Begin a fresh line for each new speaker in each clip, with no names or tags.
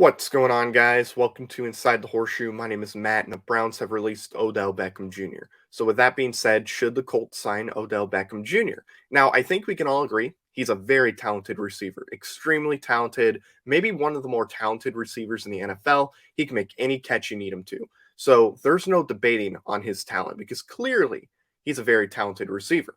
What's going on, guys? Welcome to Inside the Horseshoe. My name is Matt, and the Browns have released Odell Beckham Jr. So, with that being said, should the Colts sign Odell Beckham Jr.? Now, I think we can all agree he's a very talented receiver, extremely talented, maybe one of the more talented receivers in the NFL. He can make any catch you need him to. So, there's no debating on his talent because clearly he's a very talented receiver.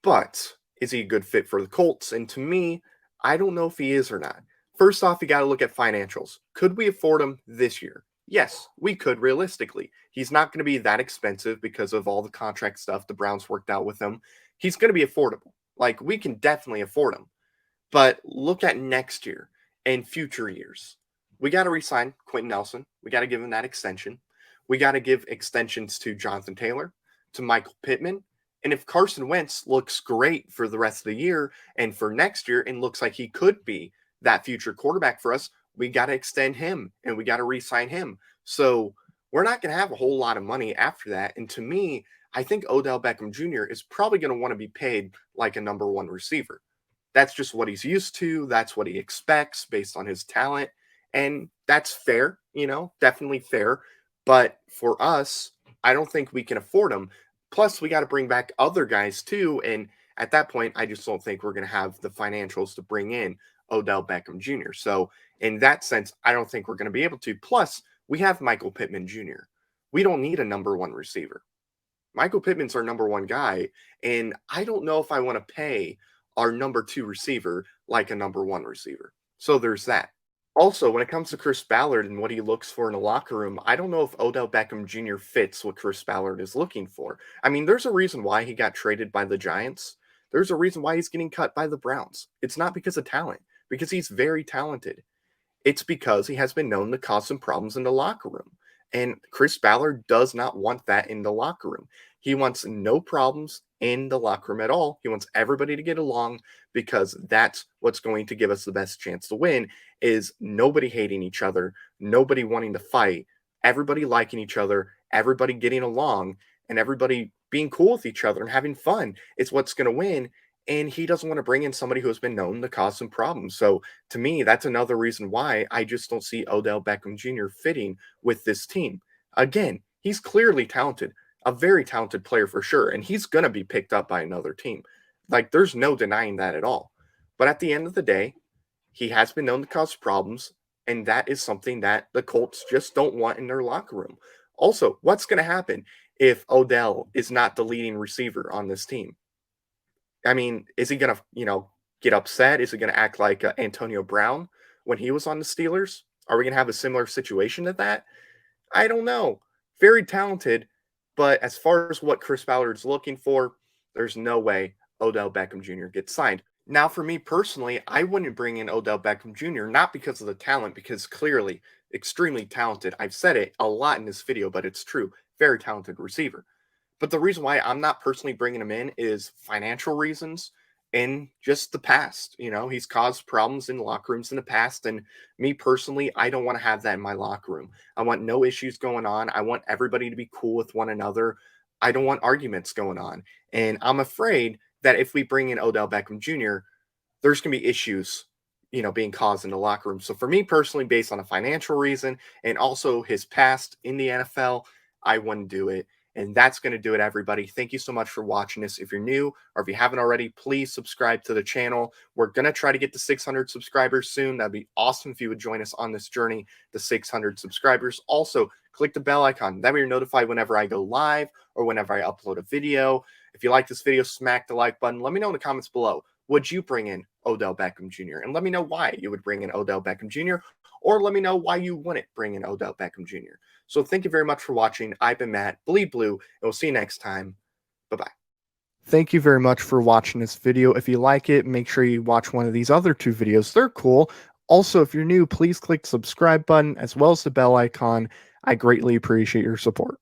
But is he a good fit for the Colts? And to me, I don't know if he is or not. First off, you got to look at financials. Could we afford him this year? Yes, we could realistically. He's not going to be that expensive because of all the contract stuff the Browns worked out with him. He's going to be affordable. Like, we can definitely afford him. But look at next year and future years. We got to resign Quentin Nelson. We got to give him that extension. We got to give extensions to Jonathan Taylor, to Michael Pittman. And if Carson Wentz looks great for the rest of the year and for next year and looks like he could be that future quarterback for us, we got to extend him and we got to re-sign him. So we're not going to have a whole lot of money after that. And to me, I think Odell Beckham Jr. is probably going to want to be paid like a number one receiver. That's just what he's used to. That's what he expects based on his talent. And that's fair, definitely fair. But for us, I don't think we can afford him. Plus, we got to bring back other guys too. And at that point, I just don't think we're going to have the financials to bring in Odell Beckham Jr. So, in that sense, I don't think we're going to be able to. Plus, we have Michael Pittman Jr. We don't need a number one receiver. Michael Pittman's our number one guy. And I don't know if I want to pay our number two receiver like a number one receiver. So, there's that. Also, when it comes to Chris Ballard and what he looks for in a locker room, I don't know if Odell Beckham Jr. fits what Chris Ballard is looking for. I mean, there's a reason why he got traded by the Giants. There's a reason why he's getting cut by the Browns. It's not because of talent, because he's very talented. It's because he has been known to cause some problems in the locker room. And Chris Ballard does not want that in the locker room. He wants no problems in the locker room at all. He wants everybody to get along because that's what's going to give us the best chance to win is nobody hating each other, nobody wanting to fight, everybody liking each other, everybody getting along, and everybody being cool with each other and having fun. It's what's going to win. And he doesn't want to bring in somebody who has been known to cause some problems. So to me, that's another reason why I just don't see Odell Beckham Jr. fitting with this team. Again, he's clearly talented, a very talented player for sure, and he's going to be picked up by another team. Like, there's no denying that at all. But at the end of the day, he has been known to cause problems, and that is something that the Colts just don't want in their locker room. Also, what's going to happen if Odell is not the leading receiver on this team? I mean, is he going to, get upset? Is he going to act like Antonio Brown when he was on the Steelers? Are we going to have a similar situation to that? I don't know. Very talented, but as far as what Chris Ballard's looking for, there's no way Odell Beckham Jr. gets signed. Now, for me personally, I wouldn't bring in Odell Beckham Jr., not because of the talent, because clearly extremely talented. I've said it a lot in this video, but it's true. Very talented receiver. But the reason why I'm not personally bringing him in is financial reasons and just the past. He's caused problems in locker rooms in the past. And me personally, I don't want to have that in my locker room. I want no issues going on. I want everybody to be cool with one another. I don't want arguments going on. And I'm afraid that if we bring in Odell Beckham Jr., there's going to be issues, being caused in the locker room. So for me personally, based on a financial reason and also his past in the NFL, I wouldn't do it. And that's going to do it, everybody. Thank you so much for watching this. If you're new or if you haven't already, please subscribe to the channel. We're going to try to get to 600 subscribers soon. That'd be awesome if you would join us on this journey to 600 subscribers. Also, click the bell icon. That way you're notified whenever I go live or whenever I upload a video. If you like this video, smack the like button. Let me know in the comments below. Would you bring in Odell Beckham Jr.? And let me know why you would bring in Odell Beckham Jr. Or let me know why you wouldn't bring in Odell Beckham Jr. So thank you very much for watching. I've been Matt, Bleed Blue, and we'll see you next time. Bye-bye. Thank you very much for watching this video. If you like it, make sure you watch one of these other two videos. They're cool. Also, if you're new, please click the subscribe button as well as the bell icon. I greatly appreciate your support.